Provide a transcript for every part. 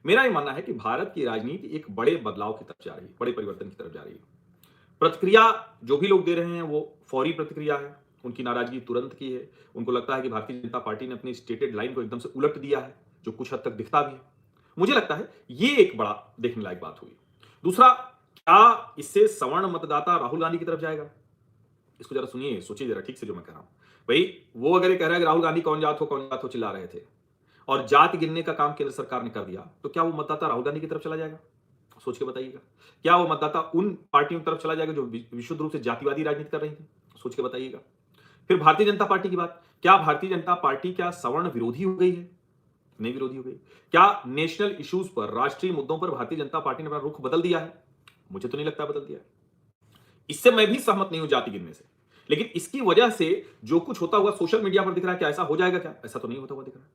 मेरा ये मानना है कि भारत की राजनीति एक बड़े बदलाव की तरफ जा रही है, बड़े परिवर्तन की तरफ जा रही है। प्रतिक्रिया जो भी लोग दे रहे हैं वो फौरी प्रतिक्रिया है, उनकी नाराजगी तुरंत की है। उनको लगता है कि भारतीय जनता पार्टी ने अपनी स्टेटेड लाइन को एकदम से उलट दिया है, जो कुछ हद तक दिखता भी है। मुझे लगता है ये एक बड़ा देखने लायक बात हुई। दूसरा, क्या इससे सवर्ण मतदाता राहुल गांधी की तरफ जाएगा? इसको जरा सुनिए, सोचिए जरा ठीक से जो मैं कह रहा हूं। भाई, वो अगर ये कह रहा है कि राहुल गांधी कौन जात हो चिल्ला रहे थे और जाति गिनने का काम केंद्र सरकार ने कर दिया, तो क्या वो मतदाता राहुल गांधी की तरफ चला जाएगा? सोच के बताइएगा। क्या वो मतदाता उन पार्टियों की तरफ चला जाएगा जो विशुद्ध रूप से जातिवादी राजनीति कर रही थी? सोच के बताइएगा। फिर भारतीय जनता पार्टी की बात, क्या भारतीय जनता पार्टी क्या सवर्ण विरोधी हो गई है? नहीं, विरोधी हो गई। क्या नेशनल इश्यूज पर, राष्ट्रीय मुद्दों पर भारतीय जनता पार्टी ने अपना रुख बदल दिया है? मुझे तो नहीं लगता बदल दिया है। इससे मैं भी सहमत नहीं हूं जाति गिनने से, लेकिन इसकी वजह से जो कुछ होता हुआ सोशल मीडिया पर दिख रहा है, क्या ऐसा हो जाएगा? क्या ऐसा तो नहीं होता हुआ दिख रहा है।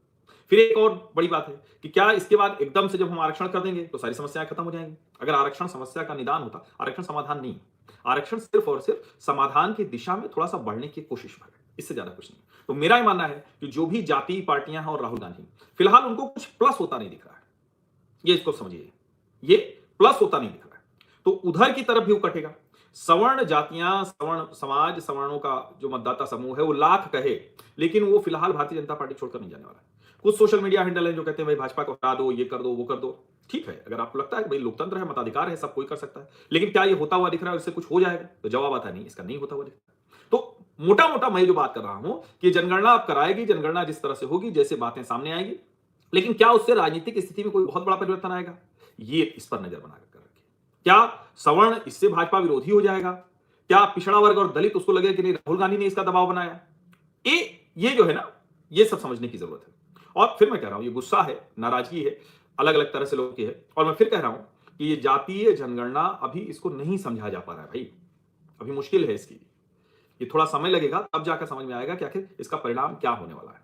फिर एक और बड़ी बात है कि क्या इसके बाद एकदम से जब हम आरक्षण कर देंगे तो सारी समस्याएं खत्म हो जाएंगी? अगर आरक्षण समस्या का निदान होता, आरक्षण समाधान नहीं। आरक्षण सिर्फ और सिर्फ समाधान की दिशा में थोड़ा सा बढ़ने की कोशिश भर है, इससे ज्यादा कुछ नहीं। तो मेरा ये मानना है कि जो भी जाति पार्टियां हैं और राहुल गांधी, फिलहाल उनको कुछ प्लस होता नहीं दिख रहा है। ये इसको समझिए, ये प्लस होता नहीं दिख रहा है। तो उधर की तरफ भी वो कटेगा। सवर्ण जातियां, सवर्ण समाज, सवर्णों का जो मतदाता समूह है वो लाख कहे, लेकिन वो फिलहाल भारतीय जनता पार्टी छोड़कर नहीं जाने वाला है। कुछ सोशल मीडिया हैंडल हैं जो कहते हैं भाई भाजपा को हटा दो, ये कर दो, वो कर दो। ठीक है, अगर आपको लगता है कि भाई लोकतंत्र है, मताधिकार है, सब कोई कर सकता है, लेकिन क्या ये होता हुआ दिख रहा है और इससे कुछ हो जाएगा? तो जवाब आता है नहीं, इसका नहीं होता हुआ दिख रहा है। तो मोटा मोटा मैं जो बात कर रहा हूं कि जनगणना अब कराएगी, जनगणना जिस तरह से होगी, जैसे बातें सामने आएगी, लेकिन क्या उससे राजनीतिक स्थिति में कोई बहुत बड़ा परिवर्तन आएगा? ये इस पर नजर बनाकर रखिए। क्या सवर्ण इससे भाजपा विरोधी हो जाएगा? क्या पिछड़ा वर्ग और दलित उसको लगेगा कि नहीं, राहुल गांधी ने इसका दबाव बनाया? ये जो है ना, ये सब समझने की जरूरत है। और फिर मैं कह रहा हूं, ये गुस्सा है, नाराजगी है, अलग अलग तरह से लोगों की है। और मैं फिर कह रहा हूं कि ये जातीय जनगणना अभी इसको नहीं समझा जा पा रहा है भाई, अभी मुश्किल है इसकी। ये थोड़ा समय लगेगा, तब जाकर समझ में आएगा कि आखिर इसका परिणाम क्या होने वाला है।